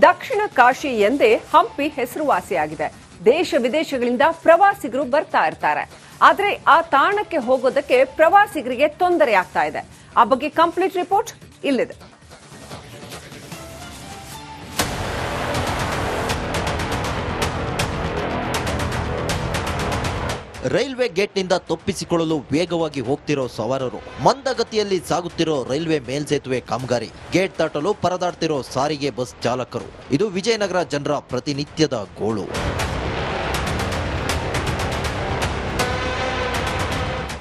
ದಕ್ಷಿಣ ಕಾಶಿ ಎಂದೇ ಹಂಪಿ ಹೆಸರುವಾಸಿಯಾಗಿದೆ. ದೇಶ ವಿದೇಶಗಳಿಂದ ಪ್ರವಾಸಿಗರು ಬರ್ತಾ ಇರ್ತಾರೆ. ಆದ್ರೆ ಆ ತಾಣಕ್ಕೆ ಹೋಗೋದಕ್ಕೆ ಪ್ರವಾಸಿಗರಿಗೆ ತೊಂದರೆ ಆಗ್ತಾ ಇದೆ. ಆ ಬಗ್ಗೆ ಕಂಪ್ಲೀಟ್ ರಿಪೋರ್ಟ್ ಇಲ್ಲಿದೆ. ರೈಲ್ವೆ ಗೇಟ್ನಿಂದ ತಪ್ಪಿಸಿಕೊಳ್ಳಲು ವೇಗವಾಗಿ ಹೋಗ್ತಿರೋ ಸವಾರರು, ಮಂದಗತಿಯಲ್ಲಿ ಸಾಗುತ್ತಿರೋ ರೈಲ್ವೆ ಮೇಲ್ಸೇತುವೆ ಕಾಮಗಾರಿ, ಗೇಟ್ ದಾಟಲು ಪರದಾಡ್ತಿರೋ ಸಾರಿಗೆ ಬಸ್ ಚಾಲಕರು, ಇದು ವಿಜಯನಗರ ಜನರ ಪ್ರತಿನಿತ್ಯದ ಗೋಳು.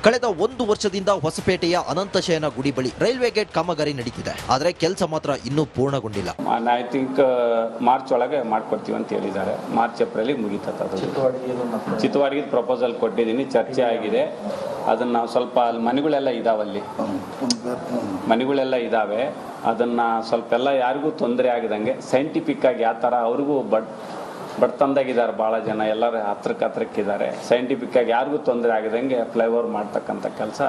ಕಳೆದ 1 ವರ್ಷದಿಂದ ಹೊಸಪೇಟೆಯ ಅನಂತಶಯನ ಗುಡಿ ಬಳಿ ರೈಲ್ವೆ ಗೇಟ್ ಕಾಮಗಾರಿ ನಡೀತಿದೆ. ಆದರೆ ಕೆಲಸ ಮಾತ್ರ ಇನ್ನೂ ಪೂರ್ಣಗೊಂಡಿಲ್ಲ. ಐ ಥಿಂಕ್ ಮಾರ್ಚ್ ಒಳಗೆ ಮಾಡ್ಕೊಡ್ತೀವಿ ಅಂತ ಹೇಳಿದ್ದಾರೆ. ಮಾರ್ಚ್ ಏಪ್ರಿಲ್ ಮುಗಿತದೆ. ಚಿತ್ತವಾಡಿಗೆ ಪ್ರಪೋಸಲ್ ಕೊಟ್ಟಿದ್ದೀನಿ, ಚರ್ಚೆ ಆಗಿದೆ. ಅದನ್ನ ನಾವು ಸ್ವಲ್ಪ ಮನೆಗಳೆಲ್ಲ ಇದಾವಲ್ಲಿ, ಮನೆಗಳೆಲ್ಲ ಇದಾವೆ. ಅದನ್ನ ಸ್ವಲ್ಪ ಎಲ್ಲ ಯಾರಿಗೂ ತೊಂದರೆ ಆಗದಂಗೆ ಸೈಂಟಿಫಿಕ್ ಆಗಿ ಯಾವ ಥರ ಅವ್ರಿಗೂ ಬಡ್ತಂದಾಗಿದ್ದಾರೆ. ಭಾಳ ಜನ ಎಲ್ಲರೂ ಹತ್ರಕ್ಕಿದ್ದಾರೆ. ಸೈಂಟಿಫಿಕ್ ಆಗಿ ಯಾರಿಗೂ ತೊಂದರೆ ಆಗದಂಗೆ ಫ್ಲೈಓವರ್ ಮಾಡ್ತಕ್ಕಂಥ ಕೆಲಸ,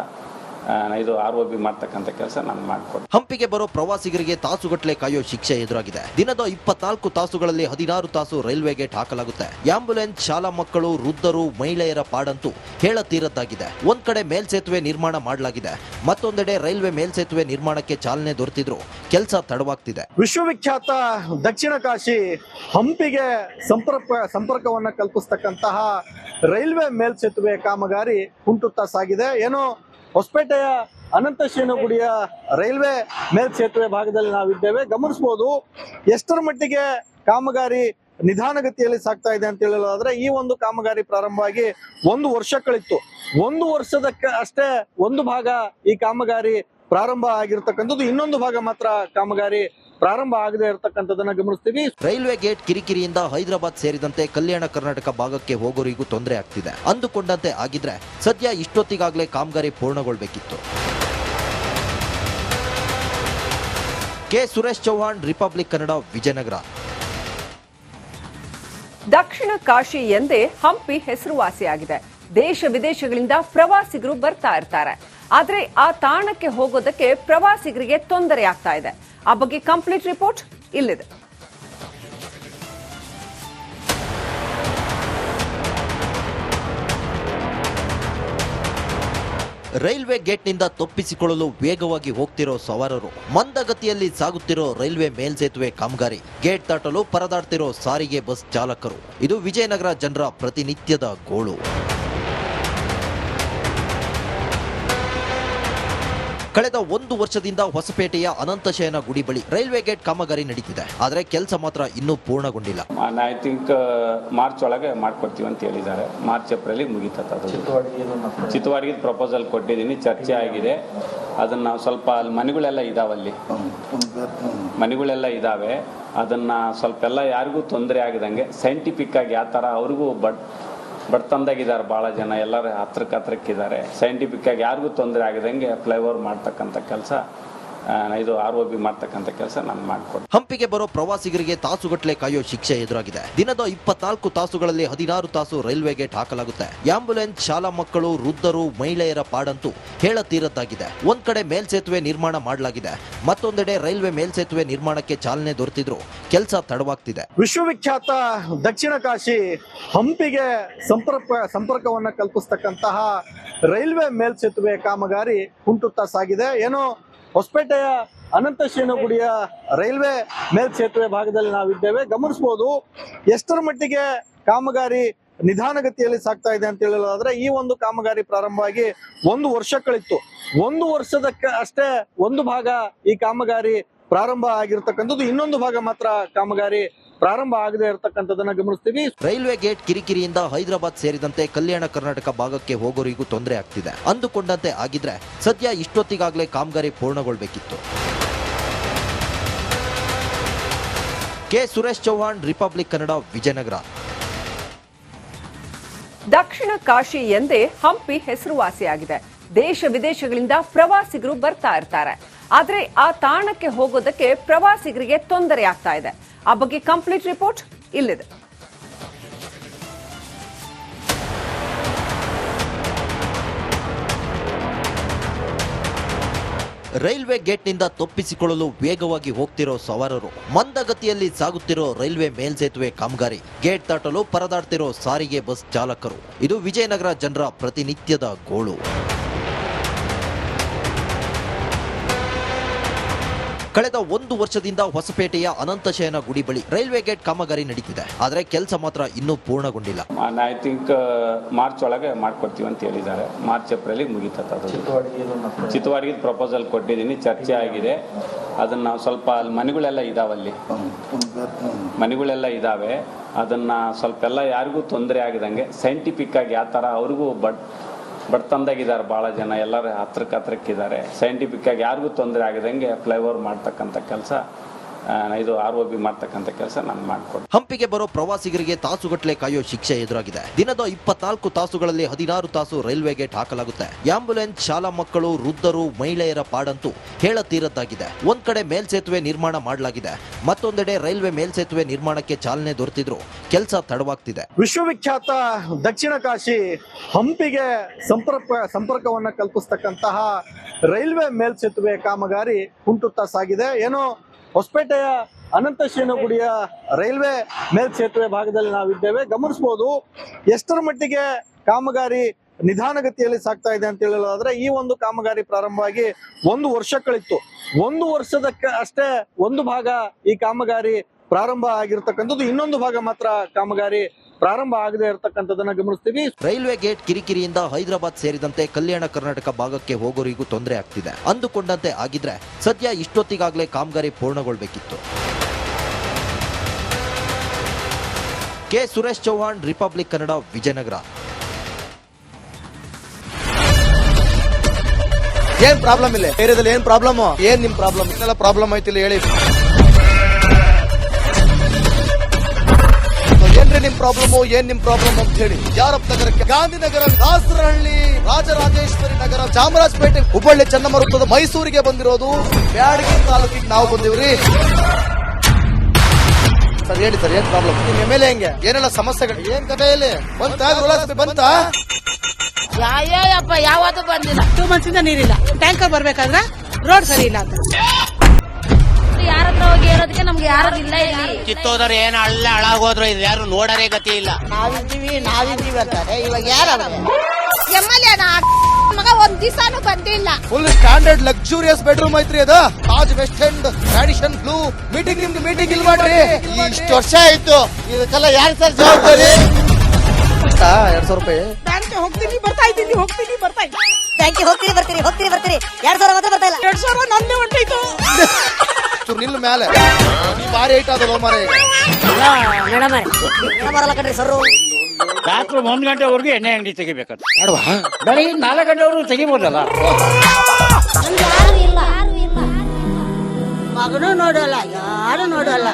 ಇದು ROB ಮಾಡ್ತಕ್ಕಂಥ ಕೆಲಸ ನಾನು ಮಾಡಿಕೊಡ್ತೀನಿ. ಹಂಪಿಗೆ ಬರೋ ಪ್ರವಾಸಿಗರಿಗೆ ತಾಸುಗಟ್ಟಲೆ ಕಾಯೋ ಶಿಕ್ಷೆ ಎದುರಾಗಿದೆ. ದಿನದ 24 ತಾಸುಗಳಲ್ಲಿ 16 ತಾಸು ರೈಲ್ವೆ ಗೇಟ್ ಹಾಕಲಾಗುತ್ತೆ. ಆಂಬ್ಯುಲೆನ್ಸ್, ಶಾಲಾ ಮಕ್ಕಳು, ವೃದ್ಧರು, ಮಹಿಳೆಯರ ಪಾಡಂತೂ ಹೇಳತೀರದ್ದಾಗಿದೆ. ಒಂದ್ ಕಡೆ ಮೇಲ್ಸೇತುವೆ ನಿರ್ಮಾಣ ಮಾಡಲಾಗಿದೆ, ಮತ್ತೊಂದೆಡೆ ರೈಲ್ವೆ ಮೇಲ್ಸೇತುವೆ ನಿರ್ಮಾಣಕ್ಕೆ ಚಾಲನೆ ದೊರೆತಿದ್ರು ಕೆಲಸ ತಡವಾಗ್ತಿದೆ. ವಿಶ್ವವಿಖ್ಯಾತ ದಕ್ಷಿಣ ಕಾಶಿ ಹಂಪಿಗೆ ಸಂಪರ್ಕವನ್ನ ಕಲ್ಪಿಸ್ತಕ್ಕಂತಹ ರೈಲ್ವೆ ಮೇಲ್ಸೇತುವೆ ಕಾಮಗಾರಿ ಕುಂಟುತ್ತಾ ಸಾಗಿದೆ. ಏನೋ ಹೊಸಪೇಟೆಯ ಅನಂತಶಯನ ಗುಡಿಯ ರೈಲ್ವೆ ಮೇಲ್ಸೇತುವೆ ಭಾಗದಲ್ಲಿ ನಾವಿದ್ದೇವೆ. ಗಮನಿಸಬಹುದು ಎಷ್ಟರ ಮಟ್ಟಿಗೆ ಕಾಮಗಾರಿ ನಿಧಾನಗತಿಯಲ್ಲಿ ಸಾಗ್ತಾ ಇದೆ ಅಂತ ಹೇಳೋದಾದ್ರೆ, ಈ ಒಂದು ಕಾಮಗಾರಿ ಪ್ರಾರಂಭವಾಗಿ 1 ವರ್ಷ ಕಳಿತ್ತು. 1 ವರ್ಷದಕ್ಕೆ ಅಷ್ಟೇ ಒಂದು ಭಾಗ ಈ ಕಾಮಗಾರಿ ಪ್ರಾರಂಭ ಆಗಿರ್ತಕ್ಕಂಥದ್ದು, ಇನ್ನೊಂದು ಭಾಗ ಮಾತ್ರ ಕಾಮಗಾರಿ ಪ್ರಾರಂಭ ಆಗದೆ ಇರತಕ್ಕಂಥದ್ದನ್ನ ಗಮನಿಸ್ತೀವಿ. ರೈಲ್ವೆ ಗೇಟ್ ಕಿರಿಕಿರಿಯಿಂದ ಹೈದರಾಬಾದ್ ಸೇರಿದಂತೆ ಕಲ್ಯಾಣ ಕರ್ನಾಟಕ ಭಾಗಕ್ಕೆ ಹೋಗೋರಿಗೂ ತೊಂದರೆ ಆಗ್ತಿದೆ. ಅಂದುಕೊಂಡಂತೆ ಆಗಿದ್ರೆ ಸದ್ಯ ಇಷ್ಟೊತ್ತಿಗಾಗಲೇ ಕಾಮಗಾರಿ ಪೂರ್ಣಗೊಳ್ಳಬೇಕಿತ್ತು. K Suresh Chauhan, republic Kannada, Vijayanagara. ದಕ್ಷಿಣ ಕಾಶಿ ಎಂದೇ ಹಂಪಿ ಹೆಸರುವಾಸಿಯಾಗಿದೆ. ದೇಶ ವಿದೇಶಗಳಿಂದ ಪ್ರವಾಸಿಗರು ಬರ್ತಾ ಇರ್ತಾರೆ. ಆದ್ರೆ ಆ ತಾಣಕ್ಕೆ ಹೋಗೋದಕ್ಕೆ ಪ್ರವಾಸಿಗರಿಗೆ ತೊಂದರೆ ಆಗ್ತಾ ಇದೆ. ಆ ಬಗ್ಗೆ ಕಂಪ್ಲೀಟ್ ರಿಪೋರ್ಟ್ ಇಲ್ಲಿದೆ. ರೈಲ್ವೆ ಗೇಟ್ನಿಂದ ತಪ್ಪಿಸಿಕೊಳ್ಳಲು ವೇಗವಾಗಿ ಹೋಗ್ತಿರೋ ಸವಾರರು, ಮಂದಗತಿಯಲ್ಲಿ ಸಾಗುತ್ತಿರೋ ರೈಲ್ವೆ ಮೇಲ್ಸೇತುವೆ ಕಾಮಗಾರಿ, ಗೇಟ್ ದಾಟಲು ಪರದಾಡ್ತಿರೋ ಸಾರಿಗೆ ಬಸ್ ಚಾಲಕರು, ಇದು ವಿಜಯನಗರ ಜನರ ಪ್ರತಿನಿತ್ಯದ ಗೋಳು. ಕಳೆದ 1 ವರ್ಷದಿಂದ ಹೊಸಪೇಟೆಯ ಅನಂತಶಯನ ಗುಡಿ ಬಳಿ ರೈಲ್ವೆ ಗೇಟ್ ಕಾಮಗಾರಿ ನಡೀತಿದೆ. ಆದರೆ ಕೆಲಸ ಮಾತ್ರ ಇನ್ನೂ ಪೂರ್ಣಗೊಂಡಿಲ್ಲ. ಐ ಥಿಂಕ್ ಮಾರ್ಚ್ ಒಳಗೆ ಮಾಡ್ಕೊಡ್ತೀವಿ ಅಂತ ಹೇಳಿದ್ದಾರೆ. ಮಾರ್ಚ್ ಏಪ್ರಿಲ್ ಮುಗಿತದೆ. ಚಿತ್ತವಾಡಿಗೆ ಪ್ರಪೋಸಲ್ ಕೊಟ್ಟಿದ್ದೀನಿ, ಚರ್ಚೆ ಆಗಿದೆ. ಅದನ್ನ ನಾವು ಸ್ವಲ್ಪ ಮನೆಗಳೆಲ್ಲ ಇದಾವಲ್ಲಿ, ಮನೆಗಳೆಲ್ಲ ಇದಾವೆ. ಅದನ್ನ ಸ್ವಲ್ಪ ಎಲ್ಲ ಯಾರಿಗೂ ತೊಂದರೆ ಆಗದಂಗೆ ಸೈಂಟಿಫಿಕ್ ಆಗಿ ಯಾವ ಥರ ಅವ್ರಿಗೂ ಬಡ್ತಂದಾಗಿದ್ದಾರೆ. ಭಾಳ ಜನ ಎಲ್ಲರೂ ಹತ್ರಕ್ಕಿದ್ದಾರೆ. ಸೈಂಟಿಫಿಕ್ ಆಗಿ ಯಾರಿಗೂ ತೊಂದರೆ ಆಗದಂಗೆ ಫ್ಲೈಓವರ್ ಮಾಡ್ತಕ್ಕಂಥ ಕೆಲಸ, ಇದು ROB ಮಾಡ್ತಕ್ಕಂಥ ಕೆಲಸ ನಾನು ಮಾಡಿಕೊಡ್ತೀನಿ. ಹಂಪಿಗೆ ಬರೋ ಪ್ರವಾಸಿಗರಿಗೆ ತಾಸುಗಟ್ಟಲೆ ಕಾಯೋ ಶಿಕ್ಷೆ ಎದುರಾಗಿದೆ. ದಿನದ 24 ತಾಸುಗಳಲ್ಲಿ 16 ತಾಸು ರೈಲ್ವೆ ಗೇಟ್ ಹಾಕಲಾಗುತ್ತೆ. ಆಂಬ್ಯುಲೆನ್ಸ್, ಶಾಲಾ ಮಕ್ಕಳು, ವೃದ್ಧರು, ಮಹಿಳೆಯರ ಪಾಡಂತೂ ಹೇಳತೀರದ್ದಾಗಿದೆ. ಒಂದ್ ಕಡೆ ಮೇಲ್ಸೇತುವೆ ನಿರ್ಮಾಣ ಮಾಡಲಾಗಿದೆ, ಮತ್ತೊಂದೆಡೆ ರೈಲ್ವೆ ಮೇಲ್ಸೇತುವೆ ನಿರ್ಮಾಣಕ್ಕೆ ಚಾಲನೆ ದೊರೆತಿದ್ರು ಕೆಲಸ ತಡವಾಗ್ತಿದೆ. ವಿಶ್ವವಿಖ್ಯಾತ ದಕ್ಷಿಣ ಕಾಶಿ ಹಂಪಿಗೆ ಸಂಪರ್ಕವನ್ನ ಕಲ್ಪಿಸ್ತಕ್ಕಂತಹ ರೈಲ್ವೆ ಮೇಲ್ಸೇತುವೆ ಕಾಮಗಾರಿ ಕುಂಟುತ್ತಾ ಸಾಗಿದೆ. ಏನೋ ಹೊಸಪೇಟೆಯ ಅನಂತಶಯನ ಗುಡಿಯ ರೈಲ್ವೆ ಮೇಲ್ಸೇತುವೆ ಭಾಗದಲ್ಲಿ ನಾವಿದ್ದೇವೆ. ಗಮನಿಸಬಹುದು ಎಷ್ಟರ ಮಟ್ಟಿಗೆ ಕಾಮಗಾರಿ ನಿಧಾನಗತಿಯಲ್ಲಿ ಸಾಗ್ತಾ ಇದೆ ಅಂತ ಹೇಳೋದಾದ್ರೆ, ಈ ಒಂದು ಕಾಮಗಾರಿ ಪ್ರಾರಂಭವಾಗಿ 1 ವರ್ಷ ಕಳಿತ್ತು. 1 ವರ್ಷದಕ್ಕೆ ಅಷ್ಟೇ ಒಂದು ಭಾಗ ಈ ಕಾಮಗಾರಿ ಪ್ರಾರಂಭ ಆಗಿರ್ತಕ್ಕಂಥದ್ದು, ಇನ್ನೊಂದು ಭಾಗ ಮಾತ್ರ ಕಾಮಗಾರಿ ಪ್ರಾರಂಭ ಆಗದೆ ಇರತಕ್ಕಂಥದ್ದನ್ನ ಗಮನಿಸ್ತೀವಿ. ರೈಲ್ವೆ ಗೇಟ್ ಕಿರಿಕಿರಿಯಿಂದ ಹೈದರಾಬಾದ್ ಸೇರಿದಂತೆ ಕಲ್ಯಾಣ ಕರ್ನಾಟಕ ಭಾಗಕ್ಕೆ ಹೋಗೋರಿಗೂ ತೊಂದರೆ ಆಗ್ತಿದೆ. ಅಂದುಕೊಂಡಂತೆ ಆಗಿದ್ರೆ ಸದ್ಯ ಇಷ್ಟೊತ್ತಿಗಾಗಲೇ ಕಾಮಗಾರಿ ಪೂರ್ಣಗೊಳ್ಳಬೇಕಿತ್ತು. K Suresh Chauhan, republic Kannada, Vijayanagara. ದಕ್ಷಿಣ ಕಾಶಿ ಎಂದೇ ಹಂಪಿ ಹೆಸರುವಾಸಿಯಾಗಿದೆ. ದೇಶ ವಿದೇಶಗಳಿಂದ ಪ್ರವಾಸಿಗರು ಬರ್ತಾ ಇರ್ತಾರೆ. ಆದ್ರೆ ಆ ತಾಣಕ್ಕೆ ಹೋಗೋದಕ್ಕೆ ಪ್ರವಾಸಿಗರಿಗೆ ತೊಂದರೆ ಆಗ್ತಾ ಇದೆ. ಆ ಬಗ್ಗೆ ಕಂಪ್ಲೀಟ್ ರಿಪೋರ್ಟ್ ಇಲ್ಲಿದೆ. ರೈಲ್ವೆ ಗೇಟ್ನಿಂದ ತಪ್ಪಿಸಿಕೊಳ್ಳಲು ವೇಗವಾಗಿ ಹೋಗ್ತಿರೋ ಸವಾರರು, ಮಂದಗತಿಯಲ್ಲಿ ಸಾಗುತ್ತಿರೋ ರೈಲ್ವೆ ಮೇಲ್ಸೇತುವೆ ಕಾಮಗಾರಿ, ಗೇಟ್ ದಾಟಲು ಪರದಾಡ್ತಿರೋ ಸಾರಿಗೆ ಬಸ್ ಚಾಲಕರು, ಇದು ವಿಜಯನಗರ ಜನರ ಪ್ರತಿನಿತ್ಯದ ಗೋಳು. ಕಳೆದ 1 ವರ್ಷದಿಂದ ಹೊಸಪೇಟೆಯ ಅನಂತಶಯನ ಗುಡಿ ಬಳಿ ರೈಲ್ವೆ ಗೇಟ್ ಕಾಮಗಾರಿ ನಡೀತಿದೆ. ಆದರೆ ಕೆಲಸ ಮಾತ್ರ ಇನ್ನೂ ಪೂರ್ಣಗೊಂಡಿಲ್ಲ. ಐ ಥಿಂಕ್ ಮಾರ್ಚ್ ಒಳಗೆ ಮಾಡ್ಕೊಡ್ತೀವಿ ಅಂತ ಹೇಳಿದ್ದಾರೆ. ಮಾರ್ಚ್ ಏಪ್ರಿಲ್ ಮುಗಿತದೆ. ಅದು ಚಿತ್ತವಾಡಿಗೆ ಪ್ರಪೋಸಲ್ ಕೊಟ್ಟಿದ್ದೀನಿ, ಚರ್ಚೆ ಆಗಿದೆ. ಅದನ್ನ ನಾವು ಸ್ವಲ್ಪ ಮನೆಗಳೆಲ್ಲ ಇದಾವಲ್ಲಿ, ಮನೆಗಳೆಲ್ಲ ಇದಾವೆ. ಅದನ್ನ ಸ್ವಲ್ಪ ಎಲ್ಲ ಯಾರಿಗೂ ತೊಂದರೆ ಆಗದಂಗೆ ಸೈಂಟಿಫಿಕ್ ಆಗಿ ಯಾವ ಥರ ಅವ್ರಿಗೂ ಬಡ್ತಂದಾಗಿದ್ದಾರೆ. ಭಾಳ ಜನ ಎಲ್ಲರೂ ಹತ್ರಕ್ಕಿದ್ದಾರೆ. ಸೈಂಟಿಫಿಕ್ ಆಗಿ ಯಾರಿಗೂ ತೊಂದರೆ ಆಗದಂಗೆ ಫ್ಲೈಓವರ್ ಮಾಡ್ತಕ್ಕಂಥ ಕೆಲಸ, ಇದು ROB ಮಾಡ್ತಕ್ಕಂಥ ಕೆಲಸ ನಾನು ಮಾಡಿಕೊಡ್ತೀನಿ. ಹಂಪಿಗೆ ಬರೋ ಪ್ರವಾಸಿಗರಿಗೆ ತಾಸುಗಟ್ಟಲೆ ಕಾಯೋ ಶಿಕ್ಷೆ ಎದುರಾಗಿದೆ. ದಿನದ 24 ತಾಸುಗಳಲ್ಲಿ 16 ತಾಸು ರೈಲ್ವೆ ಗೇಟ್ ಹಾಕಲಾಗುತ್ತೆ. ಆಂಬ್ಯುಲೆನ್ಸ್, ಶಾಲಾ ಮಕ್ಕಳು, ವೃದ್ಧರು, ಮಹಿಳೆಯರ ಪಾಡಂತೂ ಹೇಳತೀರದ್ದಾಗಿದೆ. ಒಂದ್ ಕಡೆ ಮೇಲ್ಸೇತುವೆ ನಿರ್ಮಾಣ ಮಾಡಲಾಗಿದೆ, ಮತ್ತೊಂದೆಡೆ ರೈಲ್ವೆ ಮೇಲ್ಸೇತುವೆ ನಿರ್ಮಾಣಕ್ಕೆ ಚಾಲನೆ ದೊರೆತಿದ್ರು ಕೆಲಸ ತಡವಾಗ್ತಿದೆ. ವಿಶ್ವವಿಖ್ಯಾತ ದಕ್ಷಿಣ ಕಾಶಿ ಹಂಪಿಗೆ ಸಂಪರ್ಕವನ್ನ ಕಲ್ಪಿಸ್ತಕ್ಕಂತಹ ರೈಲ್ವೆ ಮೇಲ್ಸೇತುವೆ ಕಾಮಗಾರಿ ಕುಂಟುತ್ತಾ ಸಾಗಿದೆ. ಏನೋ ಹೊಸಪೇಟೆಯ ಅನಂತಶಯನ ಗುಡಿಯ ರೈಲ್ವೆ ಮೇಲ್ಸೇತುವೆ ಭಾಗದಲ್ಲಿ ನಾವಿದ್ದೇವೆ. ಗಮನಿಸಬಹುದು ಎಷ್ಟರ ಮಟ್ಟಿಗೆ ಕಾಮಗಾರಿ ನಿಧಾನಗತಿಯಲ್ಲಿ ಸಾಗ್ತಾ ಇದೆ ಅಂತ ಹೇಳೋದಾದ್ರೆ, ಈ ಒಂದು ಕಾಮಗಾರಿ ಪ್ರಾರಂಭವಾಗಿ 1 ವರ್ಷ ಕಳಿತು. 1 ವರ್ಷದಕ್ಕೆ ಅಷ್ಟೇ ಒಂದು ಭಾಗ ಈ ಕಾಮಗಾರಿ ಪ್ರಾರಂಭ ಆಗಿರ್ತಕ್ಕಂಥದ್ದು, ಇನ್ನೊಂದು ಭಾಗ ಮಾತ್ರ ಕಾಮಗಾರಿ ಪ್ರಾರಂಭ ಆಗದೆ ಇರತಕ್ಕಂಥದ್ದನ್ನ ಗಮನಿಸ್ತೀವಿ. ರೈಲ್ವೆ ಗೇಟ್ ಕಿರಿಕಿರಿಯಿಂದ ಹೈದರಾಬಾದ್ ಸೇರಿದಂತೆ ಕಲ್ಯಾಣ ಕರ್ನಾಟಕ ಭಾಗಕ್ಕೆ ಹೋಗೋರಿಗೂ ತೊಂದರೆ ಆಗ್ತಿದೆ. ಅಂದುಕೊಂಡಂತೆ ಆಗಿದ್ರೆ ಸದ್ಯ ಇಷ್ಟೊತ್ತಿಗಾಗಲೇ ಕಾಮಗಾರಿ ಪೂರ್ಣಗೊಳ್ಳಬೇಕಿತ್ತು. K Suresh Chauhan, republic Kannada, Vijayanagara. ಏನ್ ಪ್ರಾಬ್ಲಮ್ ಇಲ್ಲ ಏರಿಯಾದಲ್ಲಿ? ಏನ್ ಪ್ರಾಬ್ಲಮ್? ಏನ್ ನಿಮ್ ಪ್ರಾಬ್ಲಮ್? ಇದೆಲ್ಲ ಪ್ರಾಬ್ಲಮ್ ಐತಿಲ್ಲ ಹೇಳಿ. ಏನ್ರಿ ನಿಮ್ ಪ್ರಾಬ್ಲಮ್? ಏನ್ ನಿಮ್ ಪ್ರಾಬ್ಲಮ್ ಅಂತ ಹೇಳಿ. ಯಾರಪ್ಪ ನಗರಕ್ಕೆ? ಗಾಂಧಿನಗರ, ದಾಸರಹಳ್ಳಿ, ರಾಜರಾಜೇಶ್ವರಿ ನಗರ, ಚಾಮರಾಜಪೇಟೆ, ಹುಬ್ಬಳ್ಳಿ, ಚನ್ನಮ್ಮ ವೃತ್ತದ ಮೈಸೂರಿಗೆ ಬಂದಿರೋದು. ಬ್ಯಾಡಗಿ ತಾಲೂಕಿಗೆ ನಾವು ಬಂದಿವ್ರಿ. ಸರ್ ಹೇಳಿ ಸರ್, ಏನ್ ಪ್ರಾಬ್ಲಮ್? ನಿಮ್ MLA ಹೆಂಗೆ? ಏನೆಲ್ಲ ಸಮಸ್ಯೆಗಳು? ಏನ್ ಕಥೆ ಇಲ್ಲಿ ಬಂತ? ಯಾಯಪ್ಪ ಯಾವತ್ತೂ ಬಂದಿಲ್ಲ. 2 months ಇಂದ ನೀರಿಲ್ಲ. ಟ್ಯಾಂಕರ್ ಬರ್ಬೇಕಾದ್ರೆ ರೋಡ್ ಸರಿ ಇಲ್ಲ ಅಂತ ಯಾರ ಹತ್ರ ಹೋಗಿ ಹೇಳೋದಕ್ಕೆ ನಮ್ಗೆ ಯಾರು ಇಲ್ಲ. ಇಲ್ಲಿ ಕಿತ್ತೋದ್ರೆ ಏನ್ ಹಾಳಾಗೋದ್ರು ಇದು ಯಾರು ನೋಡರೇ ಗತಿ ಇಲ್ಲ. ನಾವಿದ್ದೀವಿ ಅಂತಾರೆ. ಇವಾಗ ಯಾರ MLA ಮಗ 1 ದಿವಸನೂ ಬಂದಿಲ್ಲ. ಫುಲ್ ಸ್ಟ್ಯಾಂಡರ್ಡ್ ಲಕ್ಸುರಿಯಸ್ ಬೆಡ್ರೂಮ್ ಐತ್ರಿ ಅದು. Taj West End, Radisson Blu. ನಿಮ್ದು ಮೀಟಿಂಗ್ ಇಲ್ಲಿ ಮಾಡ್ರಿ. ಇಷ್ಟು ವರ್ಷ ಆಯ್ತು, ಇದಕ್ಕೆಲ್ಲ ಯಾರು ಸರ್ ಜವಾಬ್ದಾರಿ? 200 ರೂಪಾಯಿ ಹೋಗ್ತೀನಿ ಬರ್ತಾ ಇದ್ದೀನಿ. ಬ್ಯಾಂಕಿಗೆ ಹೋಗ್ತೀರಿ ಬರ್ತೀರಿ 2000 ಮಾತ್ರ ಬರ್ತಾ ಇಲ್ಲ. 2000 ನಂದೇ ಹೊಂಟೈತು. ನಿಲ್ ಮೇಲೆ ಬಾರಿ ಐಟ್ ಅದಲ್ಲ ಮಾರೇ. ಬರಲ್ಲ ಕಣ್ರಿ ಸರ್. ರಾತ್ರಿ 1 ಗಂಟೆವರೆಗೂ ಎಣ್ಣೆ ಅಂಗಡಿ ತೆಗಿಬೇಕಂತ. ಬೆಳಿಗ್ಗೆ 4 ಗಂಟೆವರೆಗೂ ತೆಗಿಬೋದಲ್ಲ. ಮಗನೂ ನೋಡಲ್ಲ, ಯಾರು ನೋಡಲ್ಲ.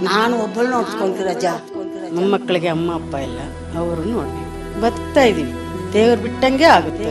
ನಾನು ಒಬ್ಬಳು ನೋಡ್ಸ್ಕೊಂತೀರಜ್ಜ. ನಮ್ಮ ಮಕ್ಕಳಿಗೆ ಅಮ್ಮ ಅಪ್ಪ ಇಲ್ಲ, ಅವರು ನೋಡಿ ಬರ್ತಾ ಇದೀವಿ. ದೇವ್ರು ಬಿಟ್ಟಂಗೆ ಆಗುತ್ತೆ.